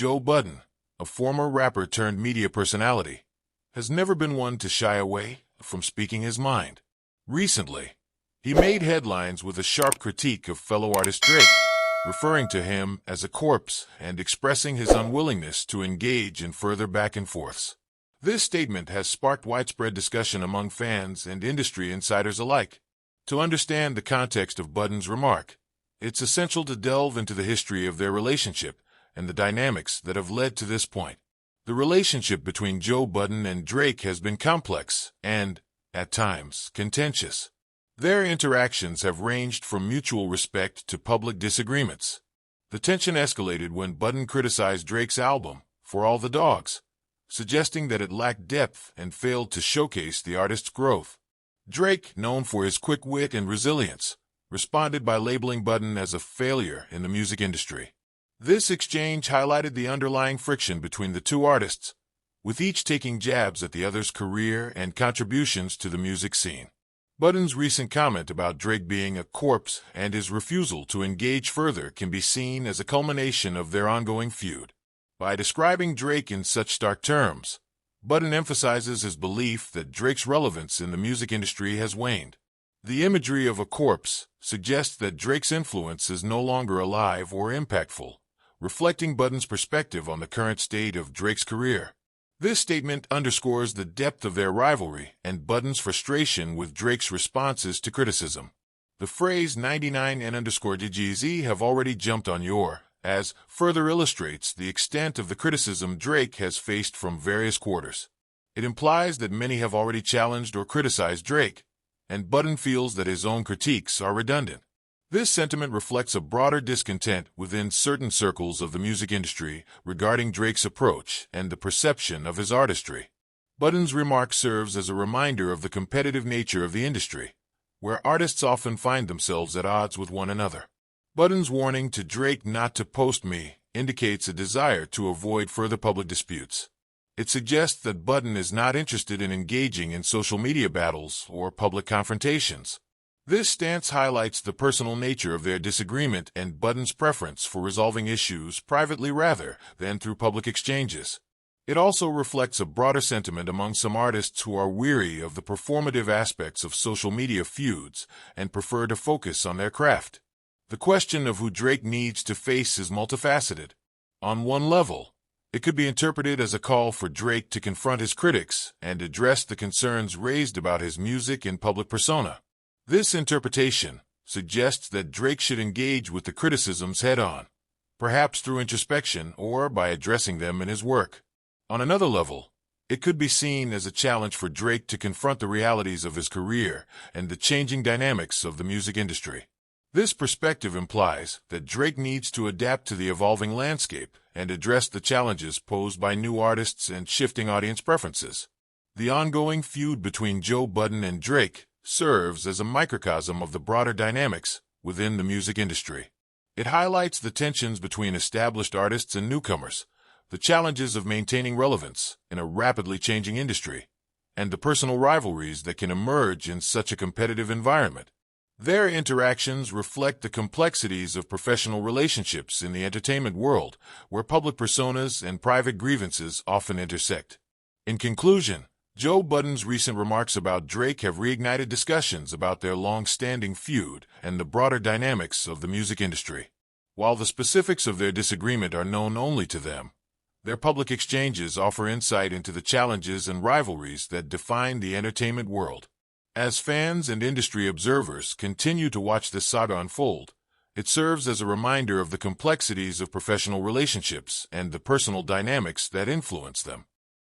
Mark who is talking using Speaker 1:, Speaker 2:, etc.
Speaker 1: Joe Budden, a former rapper turned media personality, has never been one to shy away from speaking his mind. Recently, he made headlines with a sharp critique of fellow artist Drake, referring to him as a corpse and expressing his unwillingness to engage in further back and forths. This statement has sparked widespread discussion among fans and industry insiders alike. To understand the context of Budden's remark, it's essential to delve into the history of their relationship and the dynamics that have led to this point. The relationship between Joe Budden and Drake has been complex and, at times, contentious. Their interactions have ranged from mutual respect to public disagreements. The tension escalated when Budden criticized Drake's album, For All the Dogs, suggesting that it lacked depth and failed to showcase the artist's growth. Drake, known for his quick wit and resilience, responded by labeling Budden as a failure in the music industry. This exchange highlighted the underlying friction between the two artists, with each taking jabs at the other's career and contributions to the music scene. Budden's recent comment about Drake being a corpse and his refusal to engage further can be seen as a culmination of their ongoing feud. By describing Drake in such stark terms, Budden emphasizes his belief that Drake's relevance in the music industry has waned. The imagery of a corpse suggests that Drake's influence is no longer alive or impactful, reflecting Budden's perspective on the current state of Drake's career. This statement underscores the depth of their rivalry and Budden's frustration with Drake's responses to criticism. The phrase 99 and _DGZ have already jumped on your as further illustrates the extent of the criticism Drake has faced from various quarters. It implies that many have already challenged or criticized Drake, and Budden feels that his own critiques are redundant. This sentiment reflects a broader discontent within certain circles of the music industry regarding Drake's approach and the perception of his artistry. Budden's remark serves as a reminder of the competitive nature of the industry, where artists often find themselves at odds with one another. Budden's warning to Drake not to post me indicates a desire to avoid further public disputes. It suggests that Budden is not interested in engaging in social media battles or public confrontations. This stance highlights the personal nature of their disagreement and Budden's preference for resolving issues privately rather than through public exchanges. It also reflects a broader sentiment among some artists who are weary of the performative aspects of social media feuds and prefer to focus on their craft. The question of who Drake needs to face is multifaceted. On one level, it could be interpreted as a call for Drake to confront his critics and address the concerns raised about his music and public persona. This interpretation suggests that Drake should engage with the criticisms head-on, perhaps through introspection or by addressing them in his work. On another level, it could be seen as a challenge for Drake to confront the realities of his career and the changing dynamics of the music industry. This perspective implies that Drake needs to adapt to the evolving landscape and address the challenges posed by new artists and shifting audience preferences. The ongoing feud between Joe Budden and Drake serves as a microcosm of the broader dynamics within the music industry. It highlights the tensions between established artists and newcomers, the challenges of maintaining relevance in a rapidly changing industry, and the personal rivalries that can emerge in such a competitive environment. Their interactions reflect the complexities of professional relationships in the entertainment world, where public personas and private grievances often intersect. In conclusion, Joe Budden's recent remarks about Drake have reignited discussions about their long-standing feud and the broader dynamics of the music industry. While the specifics of their disagreement are known only to them, their public exchanges offer insight into the challenges and rivalries that define the entertainment world. As fans and industry observers continue to watch this saga unfold, it serves as a reminder of the complexities of professional relationships and the personal dynamics that influence them.